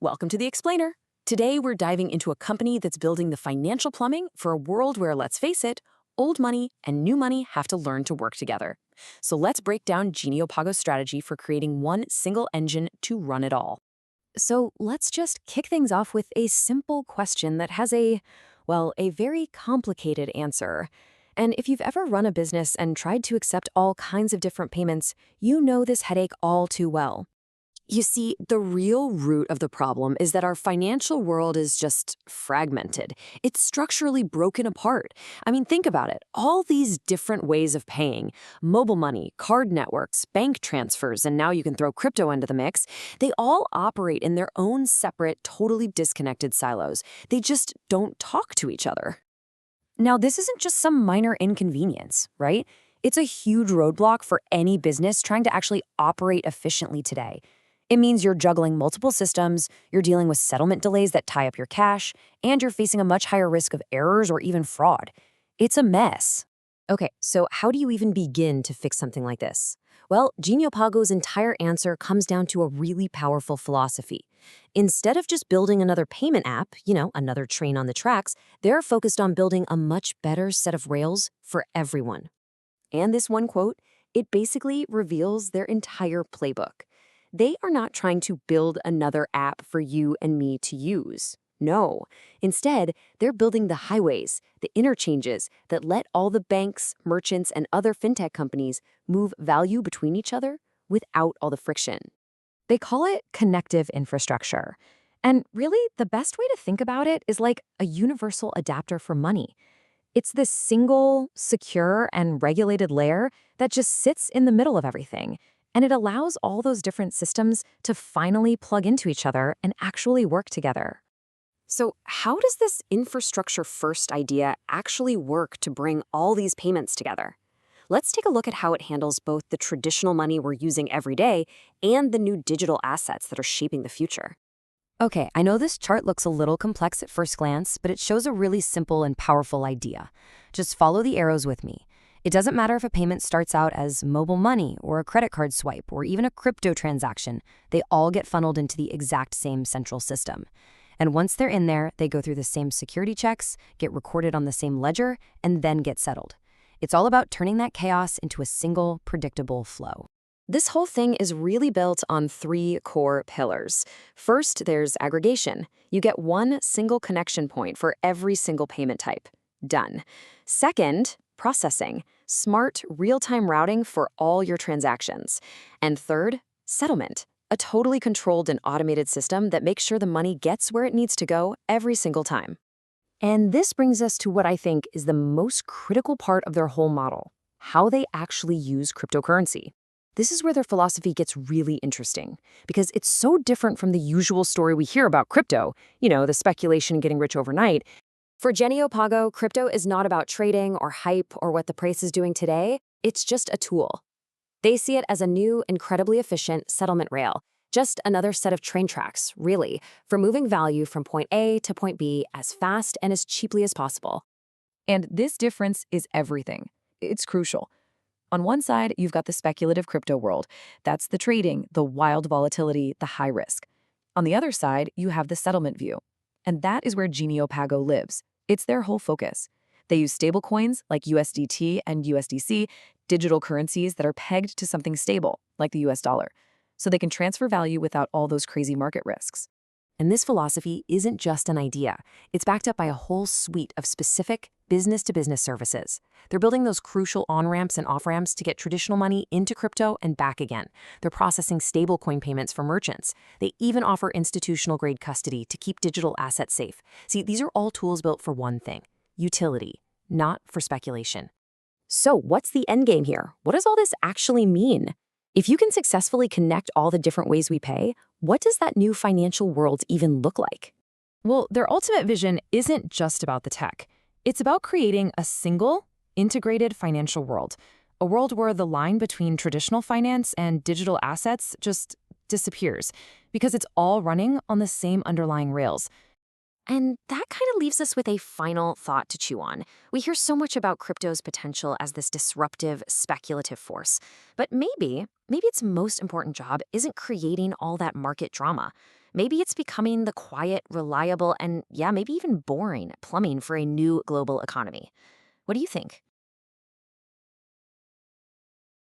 Welcome to the Explainer. Today, we're diving into a company that's building the financial plumbing for a world where, let's face it, old money and new money have to learn to work together. So let's break down Genio Pago's strategy for creating one single engine to run it all. So let's just kick things off with a simple question that has a very complicated answer. And if you've ever run a business and tried to accept all kinds of different payments, you know this headache all too well. You see, the real root of the problem is that our financial world is just fragmented. It's structurally broken apart. I mean, think about it. All these different ways of paying, mobile money, card networks, bank transfers, and now you can throw crypto into the mix, they all operate in their own separate, totally disconnected silos. They just don't talk to each other. Now, this isn't just some minor inconvenience, right? It's a huge roadblock for any business trying to actually operate efficiently today. It means you're juggling multiple systems, you're dealing with settlement delays that tie up your cash, and you're facing a much higher risk of errors or even fraud. It's a mess. Okay, so how do you even begin to fix something like this? Well, Genio Pago's entire answer comes down to a really powerful philosophy. Instead of just building another payment app, another train on the tracks, they're focused on building a much better set of rails for everyone. And this one quote, it basically reveals their entire playbook. They are not trying to build another app for you and me to use. No. Instead, they're building the highways, the interchanges that let all the banks, merchants, and other fintech companies move value between each other without all the friction. They call it connective infrastructure. And really, the best way to think about it is like a universal adapter for money. It's this single, secure, and regulated layer that just sits in the middle of everything. And it allows all those different systems to finally plug into each other and actually work together. So how does this infrastructure-first idea actually work to bring all these payments together? Let's take a look at how it handles both the traditional money we're using every day and the new digital assets that are shaping the future. Okay, I know this chart looks a little complex at first glance, but it shows a really simple and powerful idea. Just follow the arrows with me. It doesn't matter if a payment starts out as mobile money or a credit card swipe or even a crypto transaction, they all get funneled into the exact same central system. And once they're in there, they go through the same security checks, get recorded on the same ledger, and then get settled. It's all about turning that chaos into a single, predictable flow. This whole thing is really built on three core pillars. First, there's aggregation. You get one single connection point for every single payment type. Done. Second, processing, smart, real-time routing for all your transactions. And third, settlement, a totally controlled and automated system that makes sure the money gets where it needs to go every single time. And this brings us to what I think is the most critical part of their whole model, how they actually use cryptocurrency. This is where their philosophy gets really interesting, because it's so different from the usual story we hear about crypto, the speculation getting rich overnight. For Genio Pago, crypto is not about trading or hype or what the price is doing today. It's just a tool. They see it as a new, incredibly efficient settlement rail, just another set of train tracks, really, for moving value from point A to point B as fast and as cheaply as possible. And this difference is everything. It's crucial. On one side, you've got the speculative crypto world. That's the trading, the wild volatility, the high risk. On the other side, you have the settlement view. And that is where Genio Pago lives. It's their whole focus. They use stablecoins like USDT and USDC, digital currencies that are pegged to something stable, like the US dollar, so they can transfer value without all those crazy market risks. And this philosophy isn't just an idea. It's backed up by a whole suite of specific business-to-business services. They're building those crucial on-ramps and off-ramps to get traditional money into crypto and back again. They're processing stablecoin payments for merchants. They even offer institutional-grade custody to keep digital assets safe. See, these are all tools built for one thing: utility, not for speculation. So what's the end game here? What does all this actually mean? If you can successfully connect all the different ways we pay, what does that new financial world even look like? Well, their ultimate vision isn't just about the tech. It's about creating a single, integrated financial world, a world where the line between traditional finance and digital assets just disappears, because it's all running on the same underlying rails. And that kind of leaves us with a final thought to chew on. We hear so much about crypto's potential as this disruptive, speculative force. But maybe its most important job isn't creating all that market drama. Maybe it's becoming the quiet, reliable, and yeah, maybe even boring plumbing for a new global economy. What do you think?